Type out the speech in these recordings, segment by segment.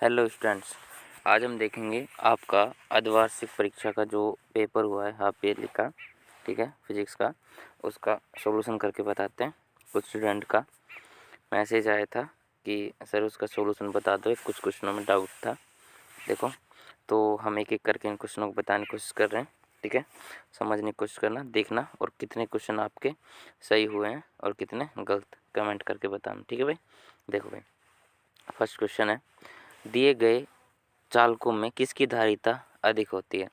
Hello students, आज हम देखेंगे आपका अर्धवार्षिक परीक्षा का जो पेपर हुआ है हाफ ईयरली का, ठीक है, फिजिक्स का, उसका सॉल्यूशन करके बताते हैं। कुछ स्टूडेंट का मैसेज आया था कि सर उसका सॉल्यूशन बता दो, कुछ क्वेश्चनों में डाउट था। देखो, तो हम एक एक करके इन क्वेश्चनों को बताने की कोशिश कर रहे हैं, ठीक है। समझने की कोशिश करना, देखना, और कितने क्वेश्चन आपके सही हुए हैं और कितने गलत, कमेंट करके बताना, ठीक है भाई। देखो भाई, फर्स्ट क्वेश्चन है, दिए गए चालकों में किसकी धारिता अधिक होती है।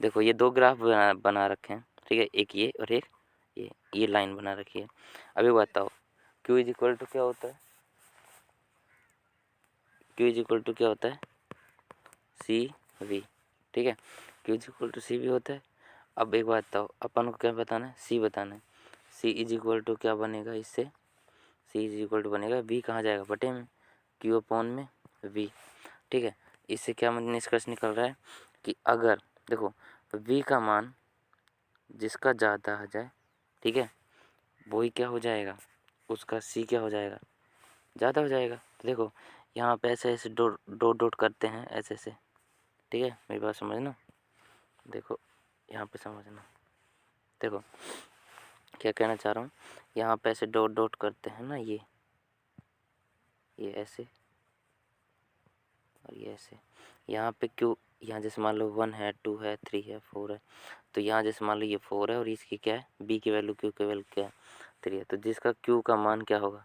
देखो, ये दो ग्राफ बना रखे हैं, ठीक है, एक ये और एक ये लाइन बना रखी है। अभी बताओ Q इज इक्वल टू क्या होता है, Q इज इक्वल टू क्या होता है, CV, ठीक है, Q is equal to CV होता है। अब एक बात बताओ, अपन को क्या बताना है, C बताना है। C इज इक्वल टू क्या बनेगा, इससे C इज इक्वल टू बनेगा V, कहाँ जाएगा, बटे में, Q अपॉन में V, ठीक है। इससे क्या निष्कर्ष निकल रहा है कि अगर देखो V का मान जिसका ज़्यादा आ जाए, ठीक है, वही क्या हो जाएगा, उसका C क्या हो जाएगा, ज़्यादा हो जाएगा। तो देखो, यहाँ पे ऐसे ऐसे डॉट डॉट डॉट करते हैं, ऐसे ऐसे, ठीक है, मेरी बात समझना। देखो यहाँ पे समझना, देखो क्या कहना चाह रहा हूँ, यहाँ पे ऐसे डॉट डॉट करते हैं ना, ये ऐसे और ये ऐसे। यहाँ पे क्यों, यहाँ जैसे मान लो 1 है, 2 है, 3 है, 4 है, तो यहाँ जैसे मान लो ये 4 है और इसकी क्या है, B की वैल्यू, Q की वैल्यू क्या है, 3 है, तो जिसका Q का मान क्या होगा,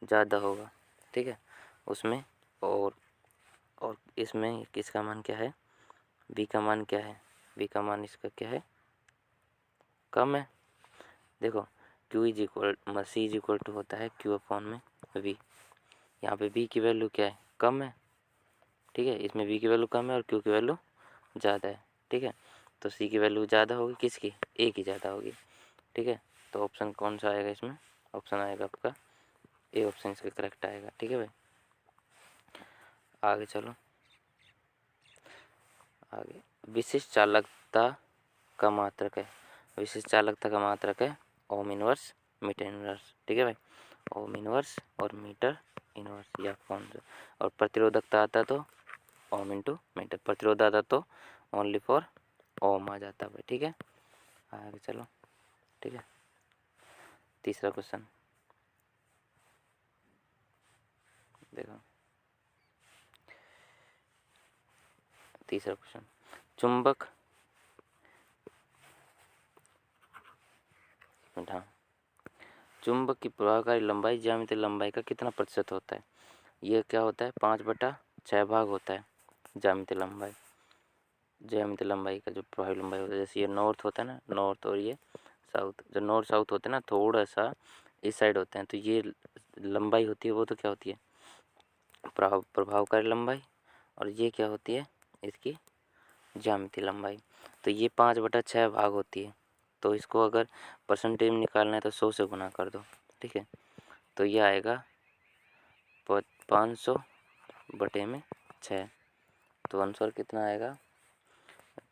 ज़्यादा होगा, ठीक है, उसमें। और इसमें किसका मान क्या है, B का मान क्या है, B का मान इसका क्या है, कम है। देखो, Q is equal C is equal to होता है Q अपॉन में V। यहाँ पे B की वैल्यू क्या है, कम है, ठीक है, इसमें B की वैल्यू कम है और Q की वैल्यू ज़्यादा है, ठीक है। तो C की वैल्यू ज़्यादा होगी, किसकी, A की ज़्यादा होगी, ठीक है। तो ऑप्शन कौन सा आएगा इसमें, ऑप्शन आएगा आपका A ऑप्शन इसका करेक्ट आएगा, ठीक है भाई। आगे चलो, आगे विशिष्ट चालकता का मात्रक है, विशिष्ट चालकता का मात्रक है ओम इनवर्स मीटर इनवर्स, ठीक है भाई, ओम इनवर्स और मीटर इनवर्स, या कौन सा। और प्रतिरोधकता आता तो ओम इंटू मीटर, प्रतिरोध आता तो ओनली फॉर ओम आ जाता भाई, ठीक है। आगे चलो, ठीक है, तीसरा क्वेश्चन देखो, तीसरा क्वेश्चन, चुंबक, हाँ, चुंबक की प्रभावकारी लंबाई ज्यामितीय लंबाई का कितना प्रतिशत होता है। ये क्या होता है, 5/6 भाग होता है ज्यामितीय लंबाई, ज्यामितीय लंबाई का जो प्रभावी लंबाई होता है। जैसे ये नॉर्थ होता है ना, नॉर्थ, और ये साउथ, जो नॉर्थ साउथ होते हैं ना, थोड़ा सा इस साइड होते हैं, तो ये लंबाई होती है, वो तो क्या होती है, प्रभावकारी लंबाई, और ये क्या होती है, इसकी ज्यामितीय लंबाई। तो ये 5/6 भाग होती है, तो इसको अगर परसेंटेज में निकालना है तो 100 से गुना कर दो, ठीक है। तो ये आएगा 500/6, तो आंसर कितना आएगा,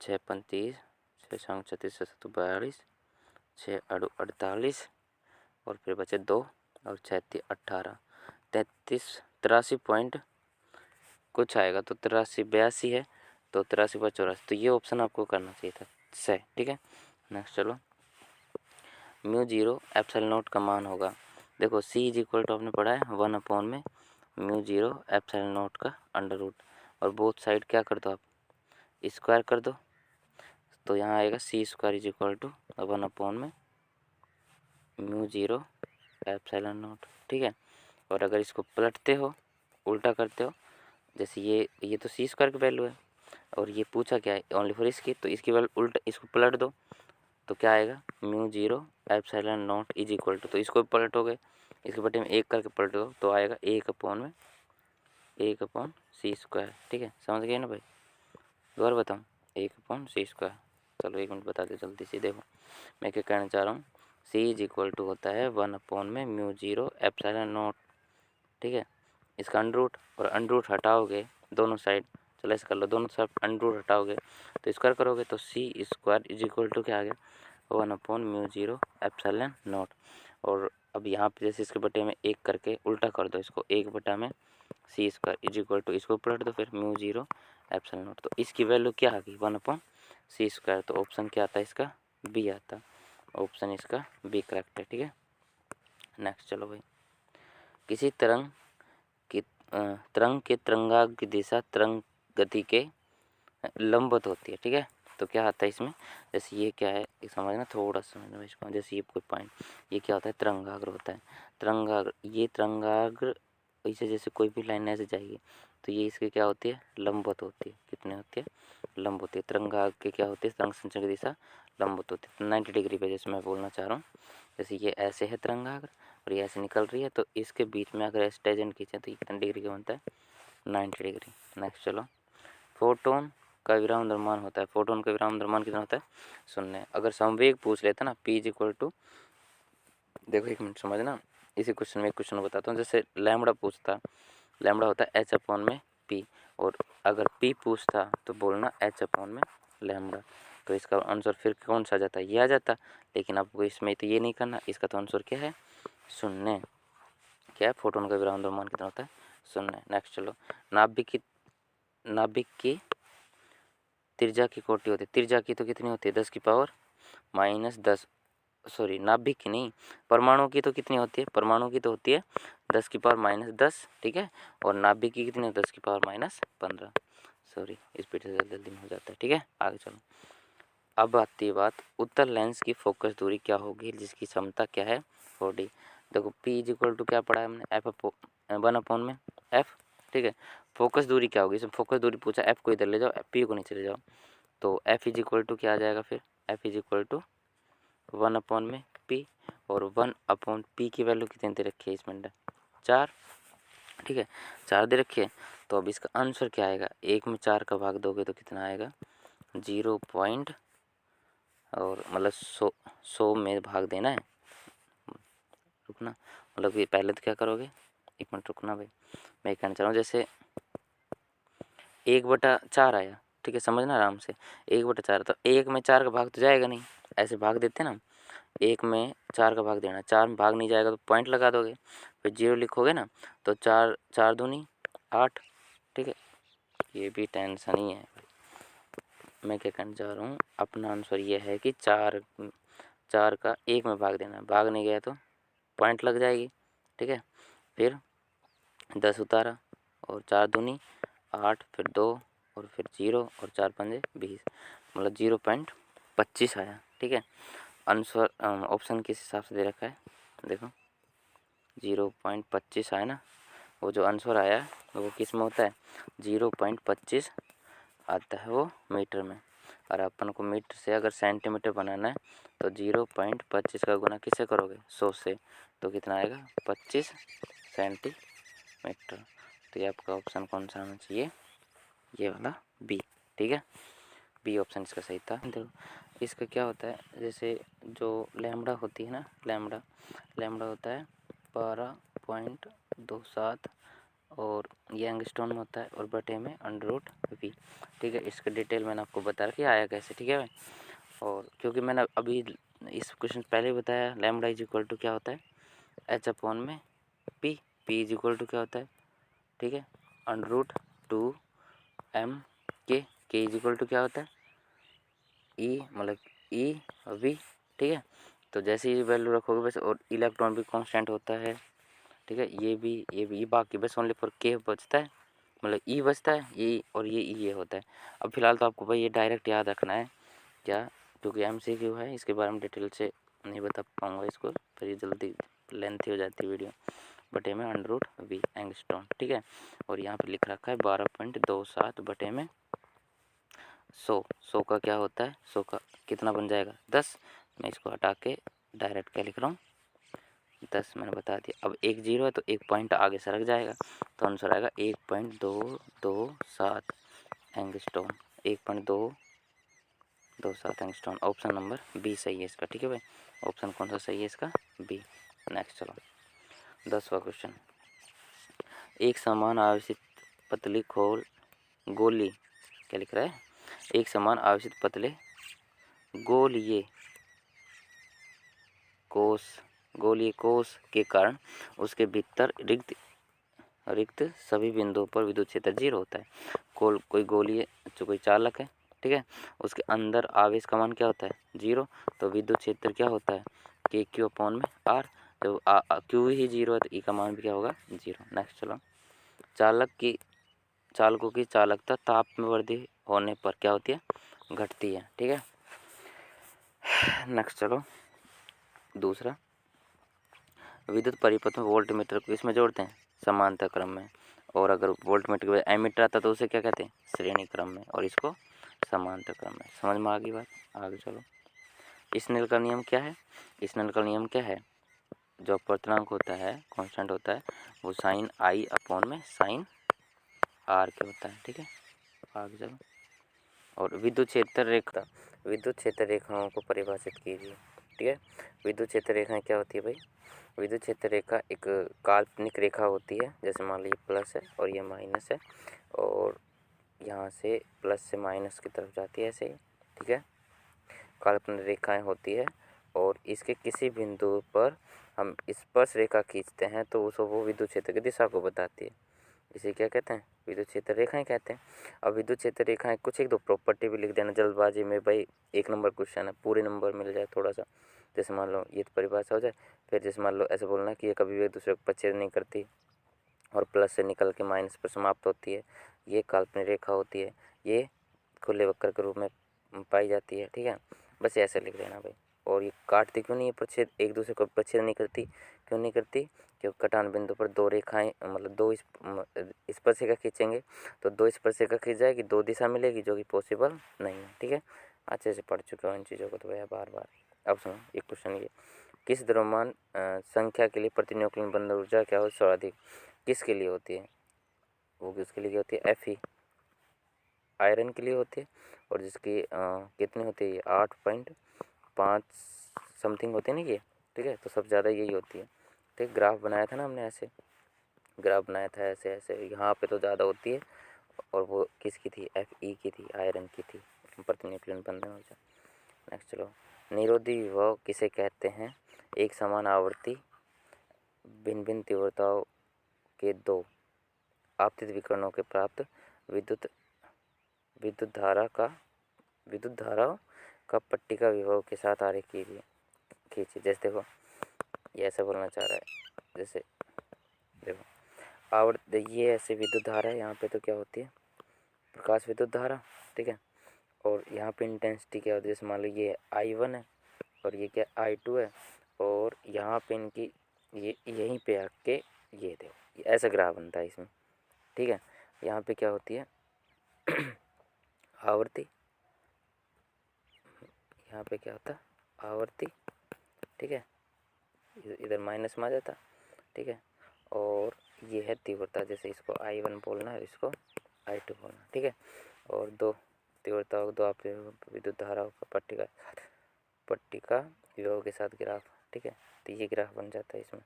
6×35, 6×36, 7×42, 6×8 = 48, और फिर बचे 2, और 6×3 = 18, 33 पॉइंट कुछ आएगा, तो 83 82 है, तो 83/84, तो ये ऑप्शन आपको करना चाहिए था सही, ठीक है। नेक्स्ट चलो, μ0 ε0 का मान होगा। देखो, C इज इक्वल टू आपने पढ़ा है 1 में μ0 ε0 का अंडर रूट, और बोथ साइड क्या कर दो आप, स्क्वायर कर दो, तो यहाँ आएगा C² इज इक्वल टू 1 में μ0 ε0, ठीक है। और अगर इसको पलटते हो, उल्टा करते हो, जैसे ये तो C² की वैल्यू है, और ये पूछा क्या है, ओनली फॉर इसकी, तो इसकी वैल्यू उल्टा, इसको पलट दो, तो क्या आएगा, μ0 ε0 इज इक्वल टू, तो इसको पलटोगे, इसके बटे में 1 करके पलटो, तो आएगा 1/C², ठीक है, समझ गए ना भाई। दोबारा बताऊँ, 1/C²। चलो 1 मिनट बता दे जल्दी से। देखो मैं क्या कहना चाह रहा हूँ, C इज इक्वल टू होता है 1 में μ0 ε0, ठीक है। इसका अंडर रूट, और अंडर रूट हटाओगे दोनों साइड, चलो ऐसे कर लो, दोनों साइड अंडर रूट हटाओगे तो स्क्वायर करोगे, तो C² इज इक्वल टू क्या आ गया, 1/μ0 ε0, और अब यहाँ पे जैसे इसके बटे में 1 करके उल्टा कर दो इसको, 1/c² इज इक्वल टू, इसको पलट दो फिर μ0 एप्सिलॉन नॉट। तो इसकी वैल्यू क्या आ गई 1/c²। तो ऑप्शन क्या आता है इसका, बी आता। ऑप्शन इसका बी करेक्ट है। ठीक है, नेक्स्ट चलो भाई। किसी तरंग के तरंगाग्र की दिशा तरंग गति के लंबवत होती है। ठीक है, तो क्या आता है इसमें, जैसे ये क्या है ये समझना, थोड़ा समझना इसको। जैसे ये कोई पॉइंट, ये क्या होता है तरंगाग्र होता है। तरंगाग्र, ये तरंगाग्र ऐसे जैसे कोई भी लाइन ऐसे जाएगी तो ये इसकी क्या होती है, लंबवत होती है। कितने होती है, लंब होती है। तरंगाग्र के क्या होती है, तरंग संचरण की दिशा लंबवत होती है 90 डिग्री पे। जैसे मैं बोलना चाह रहा हूँ, जैसे ये ऐसे है तरंगाग्र और ये ऐसे निकल रही है, तो इसके बीच में अगर ऐसे टेंजेंट खींचे तो ये कितने डिग्री का बनता है, 90 डिग्री। नेक्स्ट चलो, फोटोन का विराम द्रव्यमान होता है। फोटोन का विराम द्रव्यमान कितना होता है, 0। अगर संवेग पूछ लेता ना p इक्वल टू, देखो एक मिनट समझना, इसी क्वेश्चन में एक क्वेश्चन बताता हूँ। जैसे लैम्बडा पूछता, लैम्बडा होता है h/p, और अगर p पूछता तो बोलना h/लैम्बडा। तो इसका आंसर फिर कौन सा आ जाता है, ये आ जाता। लेकिन आपको इसमें तो ये नहीं करना, इसका तो आंसर क्या है, 0। क्या है, फोटोन का विराम द्रव्यमान कितना होता है, 0। नेक्स्ट चलो, नाभिक की त्रिज्या की कोटि होती है। त्रिज्या की तो कितनी होती है, 10⁻⁻10, सॉरी नाभिक की नहीं, परमाणु की तो कितनी होती है, परमाणु की तो होती है 10⁻⁻10। ठीक है, और नाभिक की कितनी है, 10⁻15। सॉरी, स्पीड से जल्दी में हो जाता है। ठीक है, आगे चलो। अब आती है बात, उत्तल लेंस की फोकस दूरी क्या होगी जिसकी क्षमता क्या है, 4D। देखो p इज इक्वल टू क्या पढ़ा है हमने, f/f। ठीक है, फोकस दूरी क्या होगी, इसमें फोकस दूरी पूछा, f को इधर ले जाओ, p को नीचे ले जाओ, तो f इज इक्वल टू क्या आ जाएगा फिर, f is equal to 1/p, और 1/p की वैल्यू कितनी दे रखी है इसमें, 4। ठीक है, 4 दे रखी है। तो अब इसका आंसर क्या आएगा, 1 में 4 का भाग दोगे तो कितना आएगा, 0 पॉइंट, और मतलब 100 में भाग देना है। रुकना, मतलब ये पहले तो क्या करोगे, 1 मिनट रुकना भाई, मैं कहना चाह रहा हूँ। जैसे 1/4 आया, ठीक है, समझना आराम से। 1/4, तो 1 में 4 का भाग तो जाएगा नहीं, ऐसे भाग देते ना, 1 में 4 का भाग देना, 4 में भाग नहीं जाएगा तो पॉइंट लगा दोगे, फिर 0 लिखोगे ना, तो 4 4 दूनी 8। ठीक है, ये भी टेंशन ही है। मैं क्या कहना चाह रहा हूँ, अपना आंसर ये है कि 4 का 1 में भाग देना, भाग नहीं गया तो पॉइंट लग जाएगी। ठीक है, फिर 10 उतारा, और 4 दूनी 8, फिर 2, और फिर 0, और 4 पंजे 20, मतलब 0.25 आया। ठीक है, आंसर ऑप्शन किस हिसाब से दे रखा है, देखो 0.25 आया ना, वो जो आंसर आया वो किस में होता है, 0.25 आता है वो मीटर में। और अपन को मीटर से अगर सेंटीमीटर बनाना है तो 0.25 का गुना किससे करोगे, 100 से, तो कितना आएगा, 25 सेंटीमीटर। तो ये आपका ऑप्शन कौन सा आना चाहिए, ये वाला बी। ठीक है, बी ऑप्शन इसका सही था। देखो इसका क्या होता है, जैसे जो लैम्बडा होती है ना, लैम्बडा होता है 12.27, और ये एंगस्ट्रॉन में होता है, और बटे में √v। ठीक है, इसका डिटेल मैंने आपको बता रखी आया कैसे। ठीक है भाई, और क्योंकि मैंने अभी इस क्वेश्चन पहले ही बताया, लैम्बडा इज इक्वल टू क्या होता है, h/p, p is equal to क्या होता है, ठीक है, √2m k is equal to क्या होता है, e, मतलब e/v। ठीक है, तो जैसे ये वैल्यू रखोगे बस, और इलेक्ट्रॉन भी कांस्टेंट होता है। ठीक है, ये भी बाकी बस ओनली फॉर के बचता है, मतलब ई बचता है, ये और ये होता है। अब फिलहाल तो आपको भाई ये डायरेक्ट याद रखना है क्या, क्योंकि MCQ है, इसके बारे में डिटेल से नहीं बता पाऊँगा इसको, फिर ये जल्दी लेंथी हो जाती है वीडियो। बटे में √v एंगस्ट्रॉन। ठीक है, और यहाँ पे लिख रखा है 12.27 बटे में 100 का क्या होता है, 100 का कितना बन जाएगा, 10। मैं इसको हटा के डायरेक्ट क्या लिख रहा हूँ, 10 मैंने बता दिया। अब 1 0 है तो 1 पॉइंट आगे सरक जाएगा, तो आंसर आएगा 1.227 angstrom, 1.227 angstrom. Option number B सही है इसका। ठीक है भाई, ऑप्शन कौन सा सही है इसका, बी। नेक्स्ट चलो, 10वां क्वेश्चन। एक समान आवेशित पतली गोली, क्या लिख रहा है, एक समान आवेशित पतले गोलीय कोश गोलीय कोश के कारण उसके भीतर रिक्त सभी बिंदुओं पर विद्युत क्षेत्र 0 होता है। कोई गोलीय जो कोई चालक है, ठीक है, उसके अंदर आवेश का मान क्या होता है 0, तो विद्युत क्षेत्र क्या होता है के क्यू अपॉन में आर। तो क्यू ही 0 है तो ई का मान भी क्या होगा 0। नेक्स्ट चलो, चालकों की चालकता ताप में वृद्धि होने पर क्या होती है, घटती है, ठीक है। नेक्स्ट चलो, दूसरा, विद्युत परिपथ में वोल्ट मीटर को इसमें जोड़ते हैं समांतर क्रम में, और अगर वोल्ट मीटर के बजाय एमीटर आता तो उसे क्या कहते हैं, श्रेणी क्रम में, और इसको समांतर क्रम में। समझ में आ गई बात, आगे चलो। स्नेल का नियम क्या है, स्नेल का नियम क्या है, जो अपवर्तनांक होता है, कांस्टेंट होता है, वो साइन आई अपॉन में साइन आर के होता है, ठीक है। आगे चलो, और विद्युत क्षेत्र रेखाओं को परिभाषित कीजिए, ठीक है। विद्युत क्षेत्र रेखाएं क्या होती है भाई, विद्युत क्षेत्र रेखा एक काल्पनिक रेखा होती है, जैसे मान लीजिए प्लस है और ये माइनस है, और यहाँ से प्लस से माइनस की तरफ जाती है ऐसे ही, ठीक है। काल्पनिक रेखाएं होती है, और इसके किसी बिंदु पर हम स्पर्श रेखा खींचते हैं तो उसको वो विद्युत क्षेत्र की दिशा को बताती है। इसे क्या कहते हैं, विद्युत क्षेत्र रेखाएं कहते हैं। अब विद्युत क्षेत्र रेखाएं कुछ एक दो प्रॉपर्टी भी लिख देना जल्दबाजी में भाई, 1 नंबर क्वेश्चन है, पूरे नंबर मिल जाए थोड़ा सा। जैसे मान लो ये तो परिभाषा हो जाए, फिर जैसे मान लो ऐसे बोलना कि ये कभी भी एक दूसरे को प्रच्छेद नहीं करती और प्लस से निकल के माइनस पर समाप्त होती है, ये काल्पनिक रेखा होती है, ये खुले वक्र के रूप में पाई जाती है, ठीक है। बस ऐसे लिख देना भाई। और ये काटती क्यों नहीं है, प्रच्छेद एक दूसरे को प्रच्छेद नहीं करती, क्यों नहीं करती, क्योंकि कटान बिंदु पर दो रेखाएं मतलब दो स्पर्शिका खींचेंगे तो दो स्पर्शिका खींच जाएगी, दो दिशा मिलेगी, जो कि पॉसिबल नहीं है, ठीक है। अच्छे से पढ़ चुके हो इन चीज़ों को तो भैया बार बार। अब सुनो एक क्वेश्चन ये, किस द्रव्यमान संख्या के लिए प्रति न्यूक्लियन बंधन ऊर्जा क्या हो सर्वाधिक, किसके लिए होती है, वो किसके लिए होती है, Fe आयरन के लिए होती है, और जिसकी कितनी होती है, 8.5 समथिंग होती है ना ये, ठीक है। तो सबसे ज़्यादा यही होती है, ठीक। ग्राफ बनाया था ना हमने, ऐसे ग्राफ बनाया था ऐसे ऐसे, यहाँ पे तो ज़्यादा होती है, और वो किसकी थी, Fe की थी, आयरन की थी, प्रति न्यूक्लियन बंधन ऊर्जा। नेक्स्ट चलो, निरोधी विभव किसे कहते हैं, एक समान आवर्ती भिन्न भिन्न तीव्रताओं के दो आपतित विकिरणों के प्राप्त विद्युत विद्युत धाराओं का पट्टिका विभव के साथ आरेख खींचिए। जैसे देखो ये ऐसा बोलना चाह रहा है, जैसे देखो ये ऐसे विद्युत धारा है, यहाँ पे तो क्या होती है, प्रकाश विद्युत धारा, ठीक है। और यहाँ पे इंटेंसिटी क्या होती है, जैसे मान लो ये I1 है और ये क्या I2 है, और यहाँ पे इनकी ये यहीं पे आके ये देखो ये ऐसा ग्राफ बनता है इसमें, ठीक है। यहाँ पे क्या होती है आवर्ती, यहाँ पे क्या होता है आवर्ती, ठीक है, इधर माइनस में आ जाता, ठीक है। और ये है तीव्रता, जैसे इसको I1 बोलना है, इसको I2 बोलना, ठीक है। और दो तीव्रता दो आप विद्युत धाराओं का पट्टिका विभव के साथ ग्राफ, ठीक है। तो ये ग्राफ बन जाता है इसमें,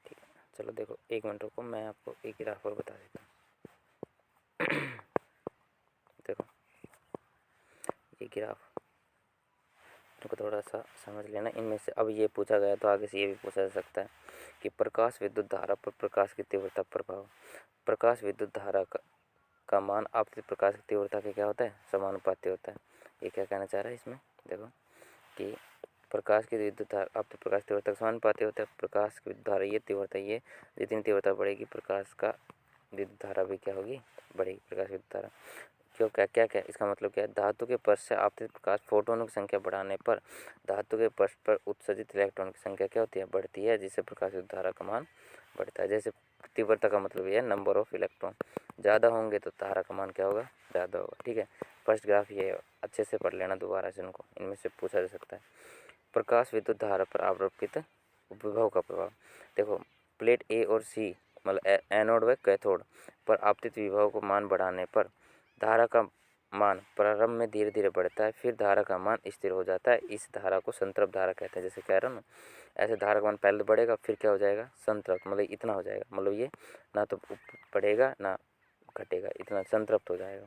ठीक है। चलो देखो 1 मिनट रुको, मैं आपको एक ग्राफ और बता देता हूँ। देखो ये ग्राफ को थोड़ा सा समझ लेना, इनमें से अब ये पूछा गया तो आगे से ये भी पूछा जा सकता है कि प्रकाश विद्युत धारा पर प्रकाश की तीव्रता प्रभाव, प्रकाश विद्युत धारा का मान आपतित प्रकाश की तीव्रता के क्या होता है, समानुपाती होता है। ये क्या कहना चाह रहा है इसमें, देखो कि प्रकाश की विद्युत धारा आपतित प्रकाश तीव्रता का समानुपाती होता है। प्रकाश की विद्युत धारा ये तीव्रता, ये जितनी तीव्रता बढ़ेगी प्रकाश का विद्युत धारा भी क्या होगी, बढ़ेगी, प्रकाश विद्युत धारा। क्यों, क्या क्या इसका मतलब क्या है, धातु के पृष्ठ से आपतित प्रकाश फोटोनों की संख्या बढ़ाने पर धातु के पृष्ठ पर उत्सर्जित इलेक्ट्रॉन की संख्या क्या होती है, बढ़ती है, जिससे प्रकाश विद्युत धारा का मान बढ़ता है। जैसे तीव्रता का मतलब ये है नंबर ऑफ इलेक्ट्रॉन, ज़्यादा होंगे तो धारा का मान क्या होगा, ज़्यादा होगा, ठीक है। फर्स्ट ग्राफ ये अच्छे से पढ़ लेना दोबारा से, इनको इनमें से पूछा जा सकता है। प्रकाश विद्युत धारा पर आरोपित विभव का प्रभाव, देखो प्लेट ए और सी मतलब एनोड व कैथोड पर आपतित विभव को मान बढ़ाने पर धारा का मान प्रारंभ में धीरे धीरे बढ़ता है, फिर धारा का मान स्थिर हो जाता है। इस धारा को संतृप्त धारा कहते हैं। जैसे कह रहा हूँ ना, ऐसे धारा का मान पहले बढ़ेगा फिर क्या हो जाएगा, संतृप्त, मतलब इतना हो जाएगा, मतलब ये ना तो बढ़ेगा ना घटेगा, इतना संतृप्त हो जाएगा,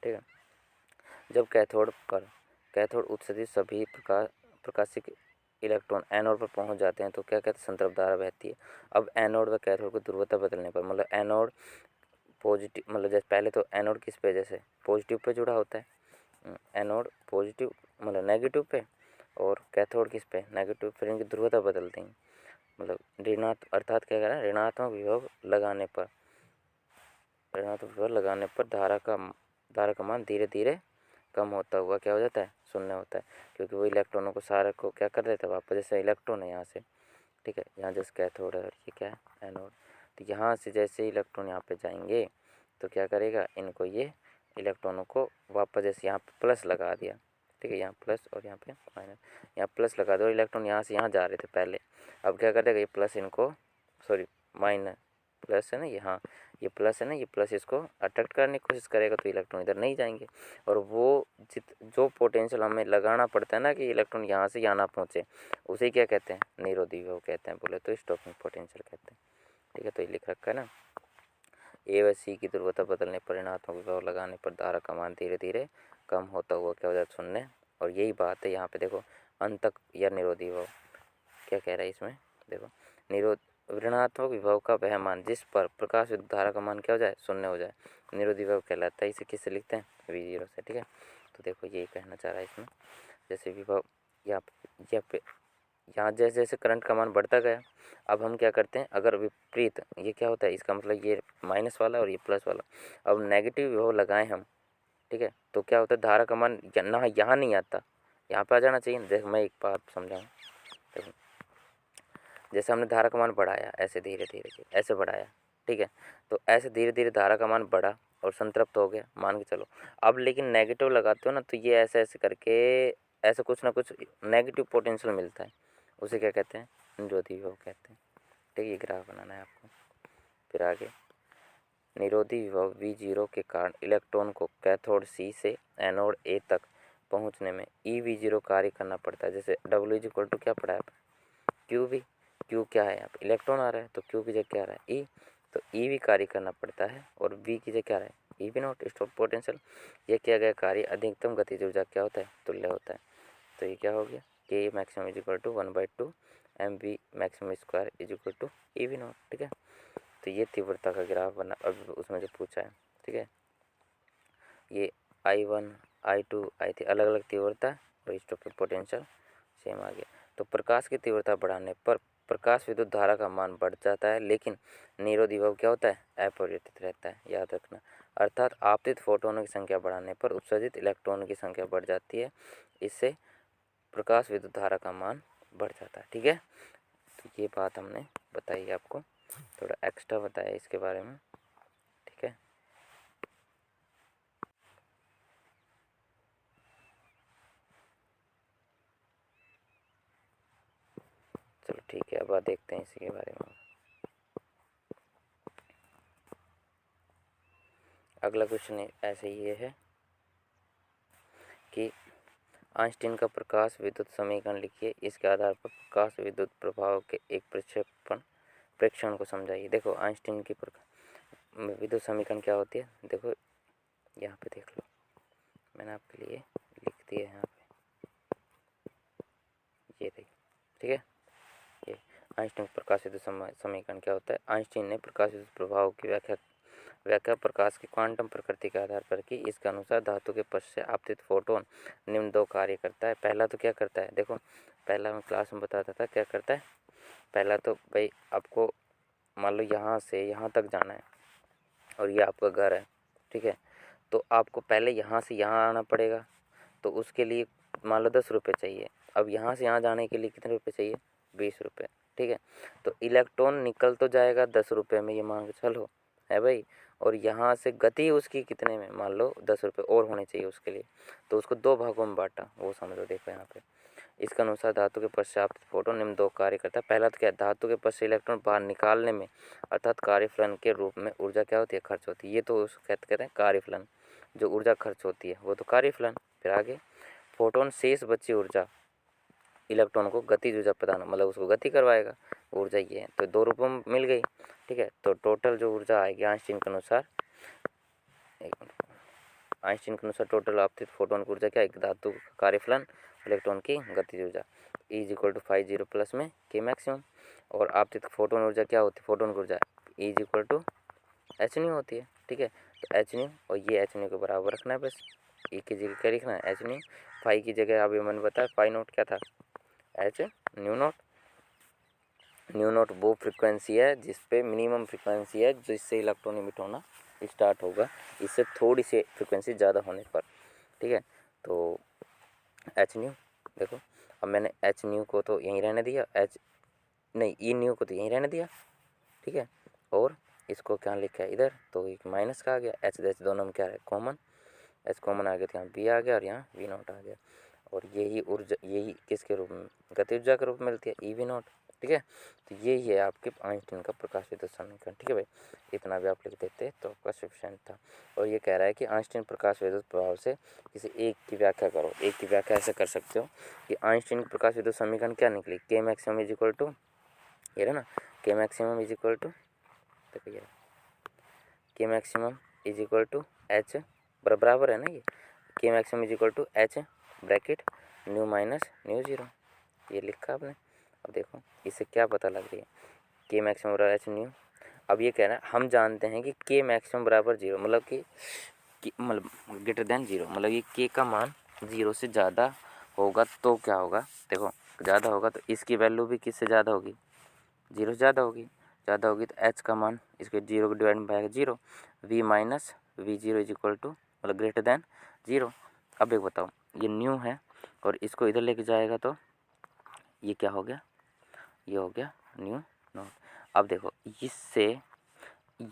ठीक है। जब कैथोड उत्सर्जित सभी प्रकाशिक इलेक्ट्रॉन एनोड पर पहुंच जाते हैं तो क्या कहते हैं, संतृप्त धारा बहती है। अब एनोड व कैथोड की ध्रुवता बदलने पर, मतलब एनोड पॉजिटिव, मतलब जैसे पहले तो एनोड किस पे, जैसे पॉजिटिव पे जुड़ा होता है, एनोड पॉजिटिव मतलब नेगेटिव पे, और कैथोड किस पे, नेगेटिव। फिर इनकी ध्रुवता बदल देंगे, मतलब ऋणात्मक, अर्थात क्या करें, ऋणात्मक विभव लगाने पर, ऋणात्मक विभव लगाने पर धारा का मान धीरे धीरे कम होता हुआ क्या हो जाता है, शून्य होता है, क्योंकि वो इलेक्ट्रॉनों को सारे को क्या कर देता है वापस, जैसे इलेक्ट्रॉन है यहाँ से, ठीक है, यहाँ जैसे कैथोड है और ये क्या है, एनोड। तो यहाँ से जैसे इलेक्ट्रॉन यहाँ पे जाएंगे तो क्या करेगा, इनको ये इलेक्ट्रॉनों को वापस जैसे यहाँ पे प्लस लगा दिया, ठीक है, यहाँ प्लस और यहाँ पे माइनस, यहाँ प्लस लगा दो, और इलेक्ट्रॉन यहाँ से यहाँ जा रहे थे पहले, अब क्या कर देगा, ये प्लस इनको, सॉरी माइनस, प्लस है ना ये, हाँ ये प्लस है ना, ये प्लस इसको अट्रैक्ट करने की कोशिश करेगा तो इलेक्ट्रॉन इधर नहीं जाएंगे, और वो जो पोटेंशियल हमें लगाना पड़ता है ना कि इलेक्ट्रॉन यहाँ से यहाँ ना पहुँचे, उसे क्या कहते हैं, निरोधी विभव कहते हैं, बोले तो स्टॉपिंग पोटेंशियल कहते हैं, ठीक है। तो ये लिख रखा है ना, ए व सी की ध्रुवता बदलने पर ऋणात्मक विभव लगाने पर धारा का मान धीरे धीरे कम होता हुआ क्या हो जाता है, शून्य। और यही बात है यहाँ पे देखो, अंतक या निरोधी विभव क्या कह रहा है इसमें, देखो निरोध ऋणात्मक विभव का वह मान जिस पर प्रकाश विद्युत धारा का मान क्या हो जाए, शून्य हो जाए, निरोधी विभव कहलाता है। इसे किससे लिखते हैं, V0 से, ठीक है। तो देखो यही कहना चाह रहा है इसमें, जैसे विभव यहाँ पे यहाँ जैसे जैसे करंट का मान बढ़ता गया, अब हम क्या करते हैं, अगर विपरीत, ये क्या होता है, इसका मतलब ये माइनस वाला और ये प्लस वाला, अब नेगेटिव विभव लगाएं हम, ठीक है, तो क्या होता है, धारा का मान ना यहाँ नहीं आता, यहाँ पे आ जाना चाहिए। देखो मैं एक बात समझाऊँ, देखो जैसे हमने धारा का मान बढ़ाया, ऐसे धीरे धीरे ऐसे बढ़ाया, ठीक है, तो ऐसे धीरे धीरे धारा का मान बढ़ा और संतृप्त हो गया, मान के चलो। अब लेकिन नेगेटिव लगाते हो ना, तो ये ऐसे ऐसे करके ऐसे कुछ ना कुछ नेगेटिव पोटेंशियल मिलता है, उसे क्या कहते हैं, निरोधी विभव कहते हैं, ठीक है। ये ग्राफ बनाना है आपको। फिर आगे, निरोधी विभव V0 के कारण इलेक्ट्रॉन को कैथोड C से एनोड A तक पहुंचने में EV0 कार्य करना पड़ता है। जैसे W क्या पढ़ा है, QV, Q क्या है, यहाँ पे इलेक्ट्रॉन आ रहा है तो Q की जगह क्या आ रहा है, E, तो E भी कार्य करना पड़ता है, और V की जगह क्या आ रहा है, EV0 स्टॉप पोटेंशियल। ये किया गया कार्य अधिकतम गतिज ऊर्जा क्या होता है, तुल्य होता है। तो ये क्या हो गया, K maximum is equal to 1/2 mv maximum square is equal to EV0, ठीक है। तो ये तीव्रता का ग्राफ बना, अब उसमें जो पूछा है, ठीक है, ये I1 I2 I3 अलग अलग तीव्रता और स्टॉपिंग पोटेंशियल सेम आ गया। तो प्रकाश की तीव्रता बढ़ाने पर प्रकाश विद्युत धारा का मान बढ़ जाता है, लेकिन निरोधी विभव क्या होता है, अपरिवर्तित रहता है, याद रखना। अर्थात आपतित फोटोनों की संख्या बढ़ाने पर उत्सर्जित इलेक्ट्रॉन की संख्या बढ़ जाती है, इससे प्रकाश विद्युत धारा का मान बढ़ जाता है, ठीक है। तो ये बात हमने बताई आपको, थोड़ा एक्स्ट्रा बताया इसके बारे में, ठीक है। चलो ठीक है, अब देखते हैं इसी के बारे में। अगला क्वेश्चन ऐसे ये है कि आइंस्टीन का प्रकाश विद्युत समीकरण लिखिए, इसके आधार पर प्रकाश विद्युत प्रभाव के एक प्रेक्षण को समझाइए। देखो आइंस्टीन की विद्युत समीकरण क्या होती है, देखो यहाँ पे देख लो, मैंने आपके लिए लिख दिया है यहाँ पे, ये देखिए, ठीक है। ये आइंस्टीन प्रकाश विद्युत समीकरण क्या होता है, आइंस्टीन ने प्रकाश विद्युत प्रभाव की व्याख्या प्रकाश की क्वांटम प्रकृति के आधार पर की। इसके अनुसार धातु के पश्च से आपतित फोटोन निम्न दो कार्य करता है। पहला तो क्या करता है, देखो पहला मैं क्लास में बताता था क्या करता है। पहला तो भाई आपको मान लो यहाँ से यहाँ तक जाना है और ये आपका घर है, ठीक है, तो आपको पहले यहाँ से यहाँ आना पड़ेगा, तो उसके लिए मान लो 10 रुपये चाहिए। अब यहाँ से यहाँ जाने के लिए कितने रुपये चाहिए, 20 रुपये, ठीक है। तो इलेक्ट्रॉन निकल तो जाएगा 10 रुपये में, ये मान के चलो है भाई, और यहाँ से गति उसकी कितने में, मान लो 10 रुपये और होने चाहिए उसके लिए, तो उसको दो भागों में बांटा, वो समझो। देखो यहाँ पे इसके अनुसार धातु के पश्चात फोटोन निम्न दो कार्य करता है। पहला तो क्या, धातु के पश्चात इलेक्ट्रॉन बाहर निकालने में अर्थात कार्यफलन के रूप में ऊर्जा क्या होती है, खर्च होती है। ये तो कहते हैं कार्यफलन, जो ऊर्जा खर्च होती है वो तो कार्यफलन। फिर आगे, फोटोन शेष बची ऊर्जा इलेक्ट्रॉन को गतिज ऊर्जा प्रदान, मतलब उसको गति करवाएगा, ऊर्जा ये है। तो दो रूपों में मिल गई, ठीक है। तो टोटल जो ऊर्जा आएगी आइंस्टीन के अनुसार, एक मिनट, आइंस्टीन के अनुसार टोटल आपतित फोटोन की ऊर्जा क्या है, एक धातु का कार्यफलन इलेक्ट्रॉन की गतिज ऊर्जा E = 50 प्लस में के मैक्सिमम। और आपतित फोटोन ऊर्जा क्या होती है, फोटोन की ऊर्जा E = एच न्यू होती है। ठीक है, तो एच न्यू और ये एच न्यू के बराबर रखना है बस। ई की जगह क्या लिखना है, एच न्यू। फाई की जगह अभी मैंने बताया फाई नोट क्या था, H new note. New note वो फ्रिक्वेंसी है जिस पे मिनिमम फ्रिक्वेंसी है जिससे इलेक्ट्रॉन इमिट होना स्टार्ट होगा, इससे थोड़ी सी फ्रिक्वेंसी ज़्यादा होने पर। ठीक है, तो एच न्यू देखो, अब मैंने एच न्यू को तो यहीं रहने दिया, एच नहीं ई न्यू को तो यहीं रहने दिया। ठीक है, और इसको क्या लिखा है इधर, तो एक माइनस का आ गया, एच एच दोनों में क्या है कॉमन, एच कॉमन आ गया तो यहाँ बी आ गया और यहाँ वी नोट आ गया। और यही ऊर्जा यही किसके रूप में, गति ऊर्जा के रूप में मिलती है, ई वी नोट। ठीक है, तो यही है आपके आइंस्टीन का प्रकाश विद्युत समीकरण। ठीक है भाई, इतना भी आप लिख देते तो आपका सफिशिएंट था। और ये कह रहा है कि आइंस्टीन प्रकाश विद्युत प्रभाव से किसी एक की व्याख्या करो। एक की व्याख्या ऐसे कर सकते हो कि आइंस्टीन की प्रकाश विद्युत समीकरण क्या निकली, के मैक्सिमम इज इक्वल टू, ये रहा ना, के मैक्सिमम इज इक्वल टू, देखो ये के maximum is equal to H बराबर है ना, ये के maximum is equal to H bracket nu minus nu zero, ये लिखा आपने। अब देखो इससे क्या पता लग रही है, के मैक्सिमम बराबर एच न्यू। अब ये कह रहा है हम जानते हैं कि के मैक्सिमम बराबर जीरो, मतलब कि मतलब ग्रेटर देन जीरो, मतलब ये के का मान जीरो से ज़्यादा होगा तो क्या होगा, देखो ज़्यादा होगा तो इसकी वैल्यू भी किससे ज़्यादा होगी, जीरो से ज़्यादा होगी। ज़्यादा होगी तो एच का मान इसके जीरो को डिवाइड में आएगा zero, V minus V zero is equal to मतलब ग्रेटर देन जीरो। अब एक बताओ, ये न्यू है और इसको इधर लेके जाएगा तो ये क्या हो गया, ये हो गया न्यू नॉट। अब देखो इससे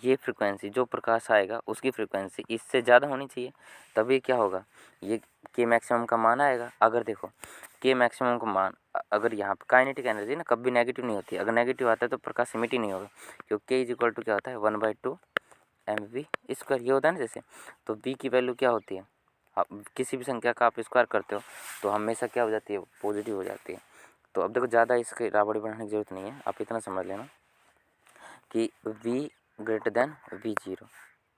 ये फ्रिक्वेंसी जो प्रकाश आएगा उसकी फ्रिक्वेंसी इससे ज़्यादा होनी चाहिए, तभी क्या होगा, ये के मैक्सिमम का मान आएगा। अगर देखो के मैक्सिमम का मान अगर यहाँ पर काइनेटिक एनर्जी ना कभी नेगेटिव नहीं होती, अगर नेगेटिव आता है तो प्रकाश इमिट ही नहीं होगा, क्योंकि के इज इक्वल टू क्या होता है 1/2 mv², ये होता है ना जैसे। तो v की वैल्यू क्या होती है, आप किसी भी संख्या का आप स्क्वायर करते हो तो हमेशा क्या हो जाती है, पॉजिटिव हो जाती है। तो अब देखो ज़्यादा इसके राबड़ी बढ़ाने की जरूरत नहीं है, आप इतना समझ लेना कि v greater than we zero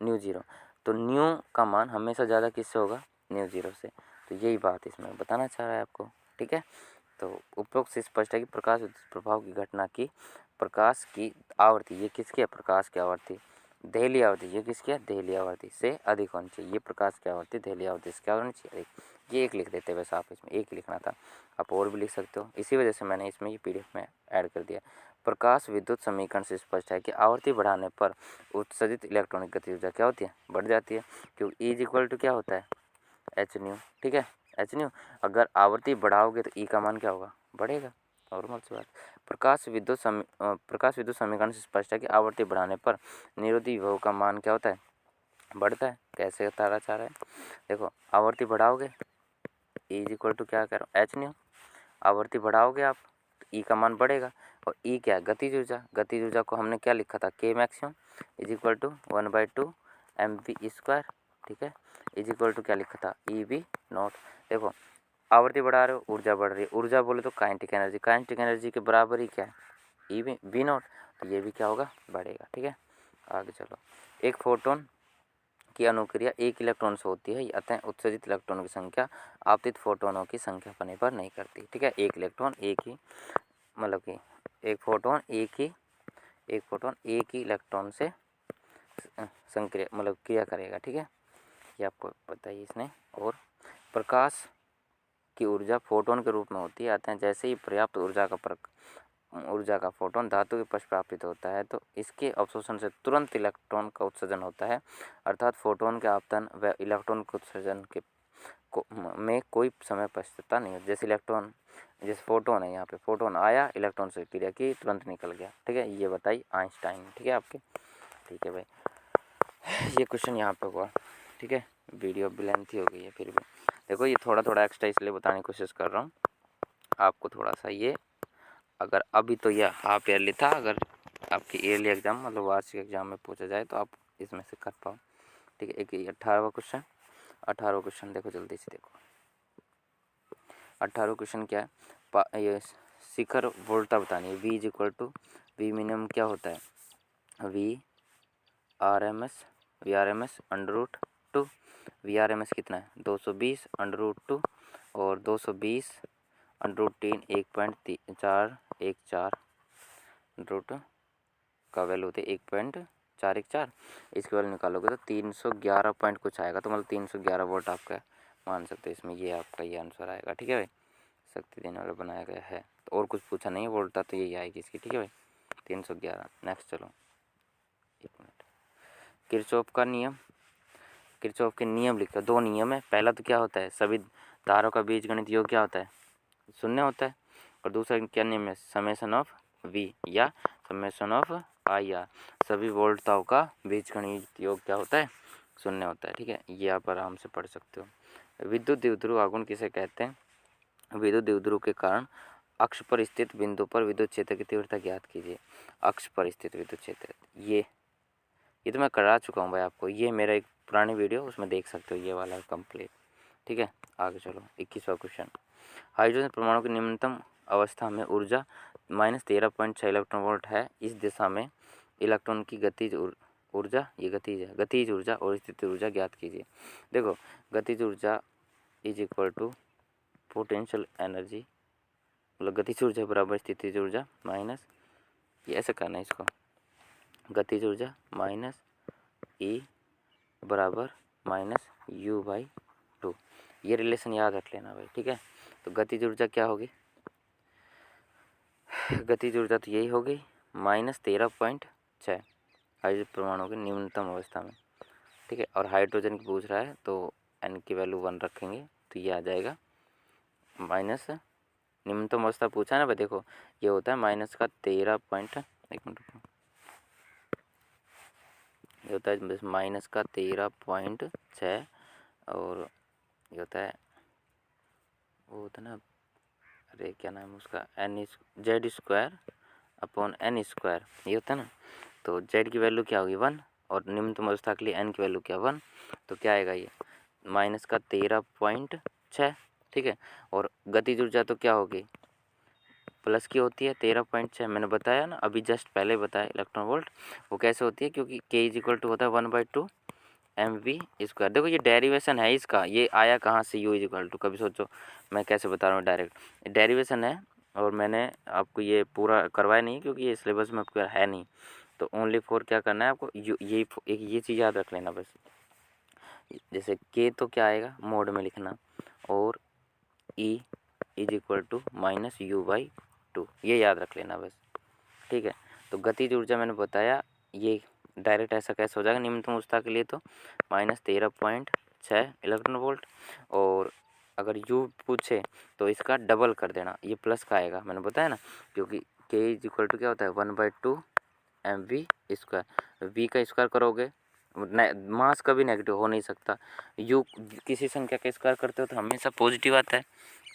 mu zero, तो न्यू का मान हमेशा ज़्यादा किससे होगा, न्यू जीरो से। तो यही बात इसमें बताना चाह रहा है आपको। ठीक है, तो उपरोक्त से स्पष्ट है कि प्रकाश प्रभाव की घटना की प्रकाश की आवृत्ति, ये किसकी है, प्रकाश की आवृत्ति दहली आवृत्ति, ये किसकी है, दहली आवृत्ति से अधिक होनी चाहिए। ये प्रकाश की आवृत्ति दहली आवृत्ति से क्या होनी चाहिए, अधिक। ये एक लिख देते हैं, वैसे आप इसमें एक लिखना था, आप और भी लिख सकते हो, इसी वजह से मैंने इसमें ये पीडीएफ में ऐड कर दिया। प्रकाश विद्युत समीकरण से स्पष्ट है कि आवृत्ति बढ़ाने पर उत्सर्जित इलेक्ट्रॉनिक गति ऊर्जा क्या होती है, बढ़ जाती है, क्योंकि E इक्वल टू क्या होता है, एच न्यू। ठीक है, एच न्यू, अगर आवृत्ति बढ़ाओगे तो E का मान क्या होगा, बढ़ेगा, नॉर्मल सी बात। प्रकाश विद्युत समीकरण से स्पष्ट है कि आवृत्ति बढ़ाने पर निरोधी विभव का मान क्या होता है, बढ़ता है। कैसे बताना चाह रहा है, देखो आवृत्ति बढ़ाओगे E इक्वल टू क्या करो एच न्यू, आवृत्ति बढ़ाओगे आप तो E का मान बढ़ेगा। और E क्या है, गतिज ऊर्जा, गतिज ऊर्जा को हमने क्या लिखा था, के maximum is equal to 1/2 mv²। ठीक है, इज इक्वल टू क्या लिखा था, ई वी नॉट। देखो आवृत्ति बढ़ा रहे हो, ऊर्जा बढ़ रही है, ऊर्जा बोले तो काइनेटिक एनर्जी, काइनेटिक एनर्जी के बराबर ही क्या है, ई वी नॉट, तो ये भी क्या होगा, बढ़ेगा। ठीक है, आगे चलो। एक फोटोन की अनुक्रिया एक इलेक्ट्रॉन से होती है, अतः उत्सर्जित इलेक्ट्रॉनों की संख्या आपतित फोटोनों की संख्या पर निर्भर नहीं करती। ठीक है, एक इलेक्ट्रॉन एक ही मतलब कि एक फोटोन एक ही इलेक्ट्रॉन से संक्रिया मतलब क्रिया करेगा। ठीक है, ये आपको बताइए इसने। और प्रकाश की ऊर्जा फोटोन के रूप में होती है, अतः जैसे ही पर्याप्त ऊर्जा का फोटोन धातु के पश्च प्राप्त होता है तो इसके अवशोषण से तुरंत इलेक्ट्रॉन का उत्सर्जन होता है, अर्थात फोटोन के आपतन व इलेक्ट्रॉन के उत्सर्जन में कोई समय पश्चाता नहीं होता। जैसे फोटोन है, यहाँ पे फोटोन आया, इलेक्ट्रॉन से क्रिया की, तुरंत निकल गया। ठीक है, ये बताई आइंस्टाइन। ठीक है आपके, ठीक है भाई, ये क्वेश्चन यहाँ पे हुआ। ठीक है, वीडियो भी लेंथी हो गई है, फिर भी देखो ये थोड़ा थोड़ा एक्स्ट्रा इसलिए बताने की कोशिश कर रहा हूँ आपको, थोड़ा सा ये अगर अभी तो यह हाफ ईयरली था, अगर आपकी ईयरली एग्जाम मतलब वार्षिक एग्जाम में पूछा जाए तो आप इसमें से कर पाओ। ठीक है, एक 18वां क्वेश्चन देखो जल्दी से देखो। 18वां क्वेश्चन क्या है, ये शिखर वोल्टता बतानी है। V is equal to V minimum क्या होता है, V R M S √2 2, VRMS कितना है 220/√2 और 220/3 1.414 का वैल्यू होते 1.414। इसके वैल्यू निकालोगे तो 311 पॉइंट कुछ आएगा, तो मतलब 311 वोल्ट आपका मान सकते हो इसमें, ये आपका ये आंसर आएगा। ठीक है भाई, शक्ति देने वाला बनाया गया है, तो और कुछ पूछा नहीं है, वोल्ट तो यही आएगी इसकी। ठीक है भाई, 311। नेक्स्ट चलो, एक मिनट। किरचॉफ का नियम, किरचॉफ के नियम लिखा, दो नियम है। पहला तो क्या होता है, सभी तारों का बीजगणित योग क्या होता है, शून्य होता है। और दूसरा क्या नियम है, समेशन ऑफ वी या समेशन ऑफ आई आर, सभी वोल्टताओं का बीजगणित योग क्या होता है, शून्य होता है। ठीक है, ये आप आराम से पढ़ सकते हो। विद्युत द्विध्रुव आघूर्ण किसे कहते हैं, विद्युत द्विध्रुव के कारण अक्ष पर स्थित बिंदु पर विद्युत क्षेत्र की तीव्रता ज्ञात कीजिए। अक्ष पर स्थित विद्युत क्षेत्र, ये तो मैं करा चुका हूँ भाई आपको, ये मेरा एक पुरानी वीडियो, उसमें देख सकते हो ये वाला कंप्लीट। ठीक है, आगे चलो 21वां क्वेश्चन। हाइड्रोजन परमाणु की निम्नतम अवस्था में ऊर्जा -13.6 इलेक्ट्रॉन वोल्ट है। इस दिशा में इलेक्ट्रॉन की गतिज ऊर्जा, ये गतिज है, गतिज ऊर्जा और स्थितिज ऊर्जा ज्ञात कीजिए। देखो, गतिज ऊर्जा is equal to potential energy, मतलब गतिज ऊर्जा बराबर स्थितिज ऊर्जा माइनस, ये ऐसे करना है इसको, गतिज ऊर्जा माइनस E बराबर माइनस U/2, ये रिलेशन याद रख लेना भाई। ठीक है, तो गतिज ऊर्जा क्या होगी, गतिज ऊर्जा तो यही हो गई -13.6 हाइड्रोजन परमाणु की निम्नतम अवस्था में। ठीक है, और हाइड्रोजन की पूछ रहा है तो n की वैल्यू 1 रखेंगे, तो ये आ जाएगा माइनस, निम्नतम अवस्था पूछा है ना भाई, देखो ये होता है माइनस का 13 पॉइंट, एक मिनट, ये होता है माइनस का 13.6 और ये होता है, वो होता है ना, अरे क्या नाम है उसका, Z²/n², ये होता है ना। तो Z की वैल्यू क्या होगी 1 और निम्नतम अवस्था के लिए n की वैल्यू क्या 1, तो क्या आएगा ये माइनस का 13.6। ठीक है, और गतिज ऊर्जा तो क्या होगी, प्लस की होती है 13.6, मैंने बताया ना अभी जस्ट पहले बताया इलेक्ट्रॉन वोल्ट, वो कैसे होती है, क्योंकि K = होता है 1/2 mv²। देखो ये डेरिवेशन है इसका, ये आया कहाँ से, U = कभी सोचो मैं कैसे बता रहा हूँ, डायरेक्ट डेरिवेशन है, और मैंने आपको ये पूरा करवाया नहीं क्योंकि ये सिलेबस में आपको है नहीं, तो ओनली फॉर क्या करना है आपको, ये एक ये चीज़ याद रख लेना बस। जैसे K तो क्या आएगा मोड में लिखना, और E = -U/2, ये याद रख लेना बस। ठीक है, तो गतिज ऊर्जा मैंने बताया, ये डायरेक्ट ऐसा कैसे हो जाएगा निम्नतम अवस्था के लिए, तो -13.6 इलेक्ट्रॉन वोल्ट, और अगर U पूछे तो इसका डबल कर देना, ये प्लस का आएगा, मैंने बताया ना, क्योंकि K = क्या होता है 1/2 mv², v का स्क्वायर करोगे, मास कभी नेगेटिव हो नहीं सकता, U किसी संख्या का स्क्वायर करते हो तो हमेशा पॉजिटिव आता है।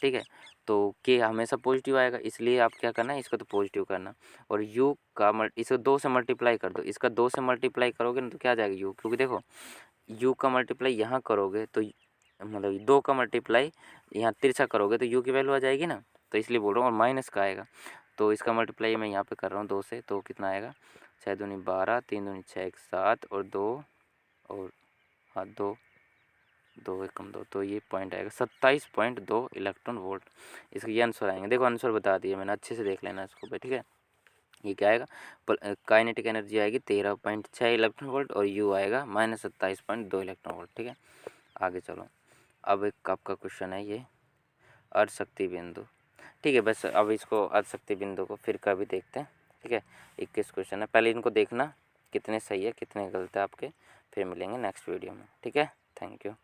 ठीक है, तो K हमेशा पॉजिटिव आएगा, इसलिए आप क्या करना है, इसका तो पॉजिटिव करना, और U का इसको 2 से मल्टीप्लाई कर दो, इसका 2 से मल्टीप्लाई करोगे ना तो क्या आ जाएगा U, क्योंकि देखो U का मल्टीप्लाई यहाँ करोगे तो मतलब 2 का मल्टीप्लाई यहाँ तिरछा करोगे तो U की वैल्यू आ जाएगी ना, तो इसलिए बोल रहा हूँ, और माइनस का आएगा, तो इसका मल्टीप्लाई मैं यहाँ पे कर रहा हूँ 2 से, तो कितना आएगा 6 दूनी 12, 3 दूनी 6, 1 7 और 2 और हाँ 2 2 एकम 2, तो ये पॉइंट आएगा 27.2 इलेक्ट्रॉन वोल्ट, इसके ये आंसर आएंगे। देखो आंसर बता दिए मैंने, अच्छे से देख लेना इसको भाई। ठीक है, ये क्या आएगा, काइनेटिक एनर्जी आएगी 13.6 इलेक्ट्रॉन वोल्ट और U आएगा -27.2 इलेक्ट्रॉन वोल्ट। ठीक है, आगे चलो, अब एक आपका क्वेश्चन है ये अर्ध शक्ति बिंदु। ठीक है, बस अब इसको अर्ध शक्ति बिंदु को फिर कभी देखते हैं। ठीक है, 21 क्वेश्चन है, पहले इनको देखना कितने सही है कितने गलत है आपके, फिर मिलेंगे नेक्स्ट वीडियो में। ठीक है, थैंक यू।